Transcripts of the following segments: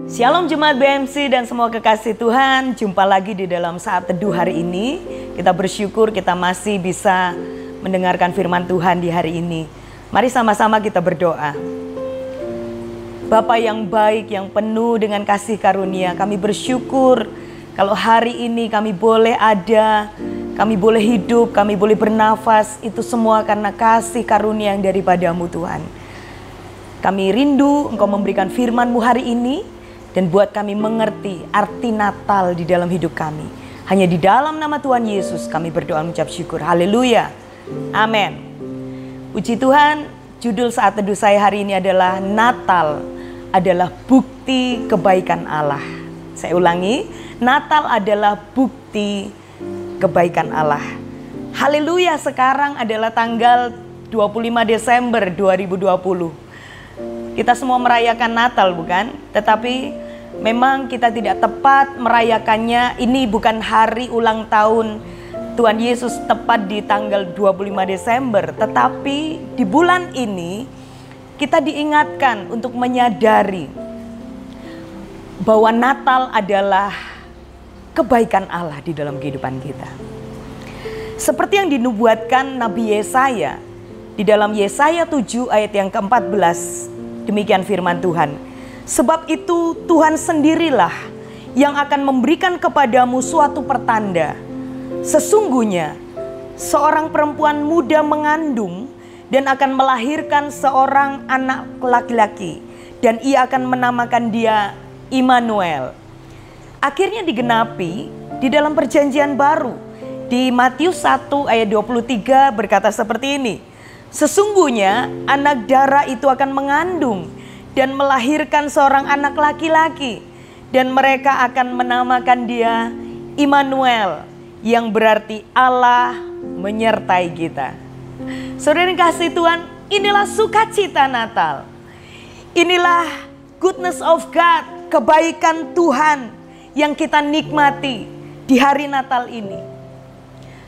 Shalom Jemaat BMC dan semua kekasih Tuhan. Jumpa lagi di dalam saat teduh hari ini. Kita bersyukur kita masih bisa mendengarkan firman Tuhan di hari ini. Mari sama-sama kita berdoa. Bapa yang baik, yang penuh dengan kasih karunia, kami bersyukur kalau hari ini kami boleh ada, kami boleh hidup, kami boleh bernafas. Itu semua karena kasih karunia yang daripadamu Tuhan. Kami rindu Engkau memberikan firman-Mu hari ini dan buat kami mengerti arti Natal di dalam hidup kami. Hanya di dalam nama Tuhan Yesus kami berdoa mengucap syukur. Haleluya. Amin. Puji Tuhan, judul saat teduh saya hari ini adalah Natal adalah bukti kebaikan Allah. Saya ulangi, Natal adalah bukti kebaikan Allah. Haleluya, sekarang adalah tanggal 25 Desember 2020. Kita semua merayakan Natal bukan? Tetapi memang kita tidak tepat merayakannya. Ini bukan hari ulang tahun Tuhan Yesus tepat di tanggal 25 Desember. Tetapi di bulan ini kita diingatkan untuk menyadari bahwa Natal adalah kebaikan Allah di dalam kehidupan kita. Seperti yang dinubuatkan Nabi Yesaya di dalam Yesaya 7 ayat yang ke-14. Demikian firman Tuhan. Sebab itu Tuhan sendirilah yang akan memberikan kepadamu suatu pertanda. Sesungguhnya seorang perempuan muda mengandung dan akan melahirkan seorang anak laki-laki. Dan ia akan menamakan dia Immanuel. Akhirnya digenapi di dalam perjanjian baru. Di Matius 1 ayat 23 berkata seperti ini. Sesungguhnya anak dara itu akan mengandung dan melahirkan seorang anak laki-laki. Dan mereka akan menamakan dia Immanuel, yang berarti Allah menyertai kita. Saudara yang kasih Tuhan, inilah sukacita Natal. Inilah goodness of God, kebaikan Tuhan yang kita nikmati di hari Natal ini.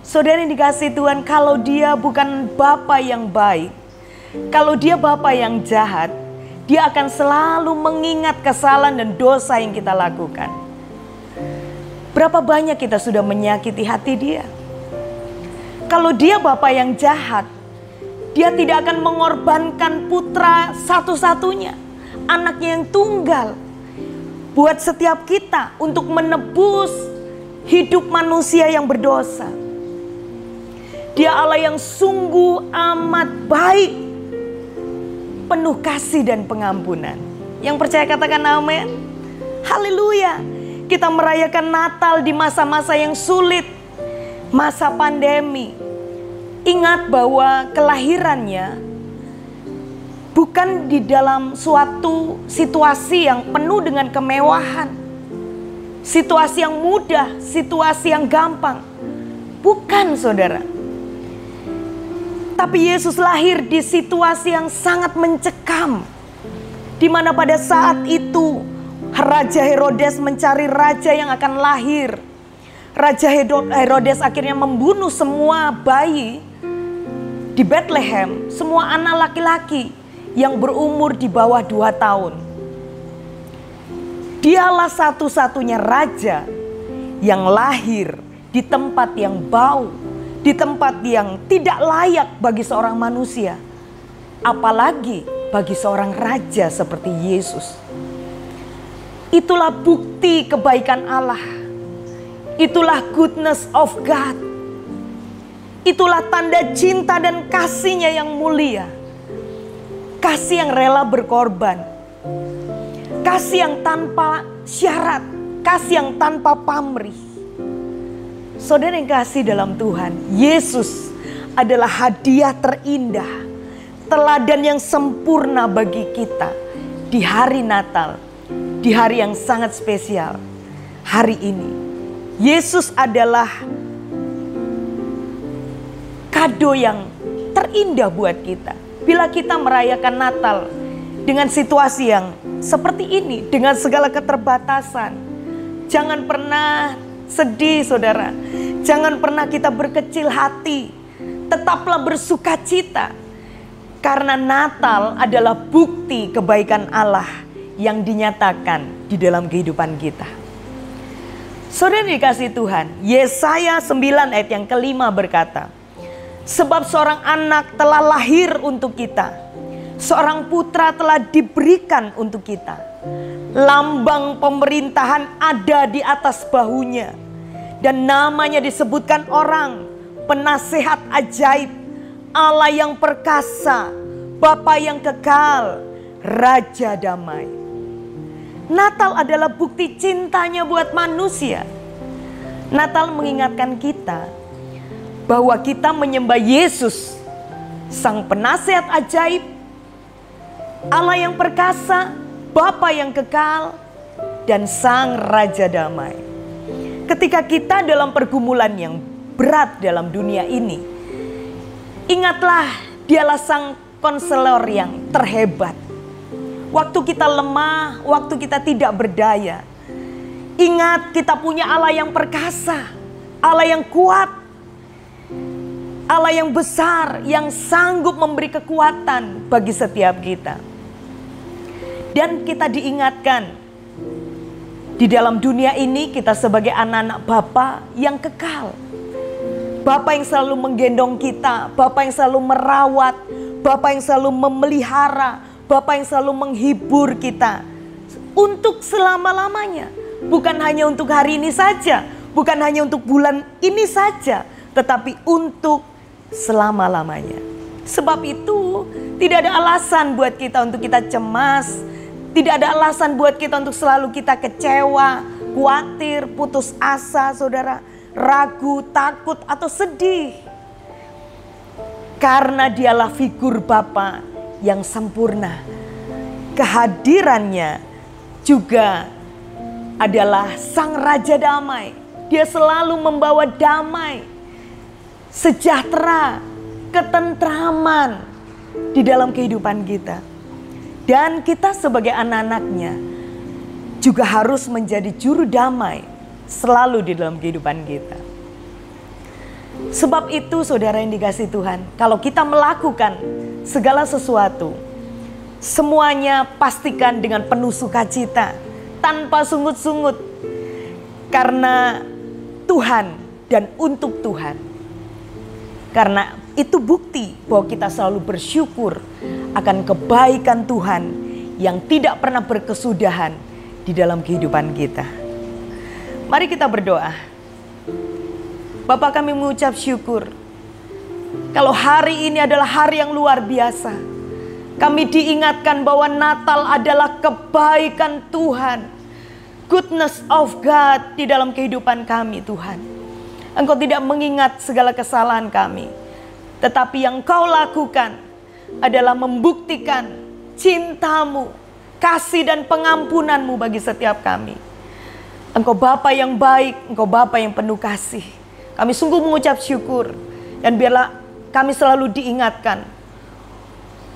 Saudara yang dikasih Tuhan, kalau dia bukan Bapa yang baik, kalau dia Bapa yang jahat, dia akan selalu mengingat kesalahan dan dosa yang kita lakukan. Berapa banyak kita sudah menyakiti hati dia. Kalau dia Bapa yang jahat, dia tidak akan mengorbankan putra satu-satunya, anaknya yang tunggal, buat setiap kita untuk menebus hidup manusia yang berdosa. Dia Allah yang sungguh amat baik, penuh kasih dan pengampunan. Yang percaya katakan amin. Haleluya. Kita merayakan Natal di masa-masa yang sulit, masa pandemi. Ingat bahwa kelahirannya bukan di dalam suatu situasi yang penuh dengan kemewahan, situasi yang mudah, situasi yang gampang. Bukan, saudara. Tapi Yesus lahir di situasi yang sangat mencekam. Di mana pada saat itu Raja Herodes mencari raja yang akan lahir. Raja Herodes akhirnya membunuh semua bayi di Bethlehem. Semua anak laki-laki yang berumur di bawah 2 tahun. Dialah satu-satunya raja yang lahir di tempat yang bau, di tempat yang tidak layak bagi seorang manusia, apalagi bagi seorang raja seperti Yesus. Itulah bukti kebaikan Allah. Itulah goodness of God. Itulah tanda cinta dan kasih-Nya yang mulia. Kasih yang rela berkorban. Kasih yang tanpa syarat. Kasih yang tanpa pamrih. Saudara yang kasih dalam Tuhan, Yesus adalah hadiah terindah, teladan yang sempurna bagi kita di hari Natal, di hari yang sangat spesial. Hari ini, Yesus adalah kado yang terindah buat kita. Bila kita merayakan Natal dengan situasi yang seperti ini, dengan segala keterbatasan, jangan pernah sedih, saudara. Jangan pernah kita berkecil hati. Tetaplah bersukacita. Karena Natal adalah bukti kebaikan Allah yang dinyatakan di dalam kehidupan kita. Saudara dikasih Tuhan, Yesaya 9 ayat yang kelima berkata, sebab seorang anak telah lahir untuk kita, seorang putra telah diberikan untuk kita. Lambang pemerintahan ada di atas bahunya, dan namanya disebutkan orang penasehat ajaib, Allah yang perkasa, Bapa yang kekal, Raja damai. Natal adalah bukti cintanya buat manusia. Natal mengingatkan kita bahwa kita menyembah Yesus, Sang penasehat ajaib, Allah yang perkasa, Bapa yang kekal, dan Sang Raja damai. Ketika kita dalam pergumulan yang berat dalam dunia ini, ingatlah Dialah Sang konselor yang terhebat. Waktu kita lemah, waktu kita tidak berdaya, ingat kita punya Allah yang perkasa, Allah yang kuat, Allah yang besar, yang sanggup memberi kekuatan bagi setiap kita. Dan kita diingatkan, di dalam dunia ini kita sebagai anak-anak Bapa yang kekal. Bapa yang selalu menggendong kita, Bapa yang selalu merawat, Bapa yang selalu memelihara, Bapa yang selalu menghibur kita untuk selama-lamanya. Bukan hanya untuk hari ini saja, bukan hanya untuk bulan ini saja, tetapi untuk selama-lamanya. Sebab itu tidak ada alasan buat kita untuk kita cemas, tidak ada alasan buat kita untuk selalu kita kecewa, khawatir, putus asa, saudara, ragu, takut, atau sedih. Karena Dialah figur Bapa yang sempurna. Kehadirannya juga adalah Sang Raja damai. Dia selalu membawa damai, sejahtera, ketentraman di dalam kehidupan kita. Dan kita sebagai anak-anaknya juga harus menjadi juru damai selalu di dalam kehidupan kita. Sebab itu saudara yang dikasihi Tuhan, kalau kita melakukan segala sesuatu, semuanya pastikan dengan penuh sukacita, tanpa sungut-sungut. Karena Tuhan dan untuk Tuhan. Karena itu bukti bahwa kita selalu bersyukur akan kebaikan Tuhan yang tidak pernah berkesudahan di dalam kehidupan kita. Mari kita berdoa. Bapa, kami mengucap syukur kalau hari ini adalah hari yang luar biasa. Kami diingatkan bahwa Natal adalah kebaikan Tuhan, goodness of God di dalam kehidupan kami, Tuhan. Engkau tidak mengingat segala kesalahan kami, tetapi yang Kau lakukan adalah membuktikan cinta-Mu, kasih dan pengampunan-Mu bagi setiap kami. Engkau Bapa yang baik, Engkau Bapa yang penuh kasih. Kami sungguh mengucap syukur, dan biarlah kami selalu diingatkan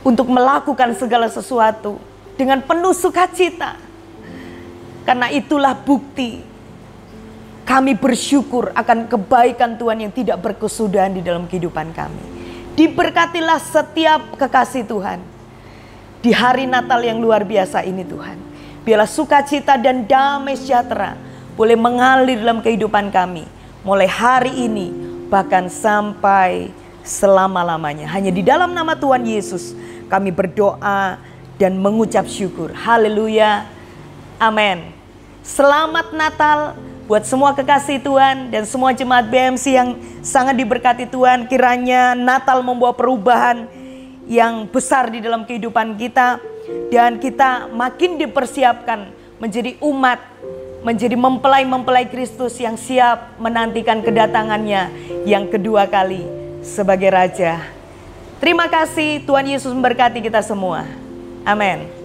untuk melakukan segala sesuatu dengan penuh sukacita. Karena itulah bukti kami bersyukur akan kebaikan Tuhan yang tidak berkesudahan di dalam kehidupan kami. Diberkatilah setiap kekasih Tuhan di hari Natal yang luar biasa ini, Tuhan. Biarlah sukacita dan damai sejahtera boleh mengalir dalam kehidupan kami, mulai hari ini bahkan sampai selama-lamanya. Hanya di dalam nama Tuhan Yesus kami berdoa dan mengucap syukur. Haleluya. Amin. Selamat Natal buat semua kekasih Tuhan dan semua jemaat BMC yang sangat diberkati Tuhan. Kiranya Natal membawa perubahan yang besar di dalam kehidupan kita, dan kita makin dipersiapkan menjadi umat, menjadi mempelai-mempelai Kristus yang siap menantikan kedatangannya yang kedua kali sebagai Raja. Terima kasih, Tuhan Yesus memberkati kita semua. Amin.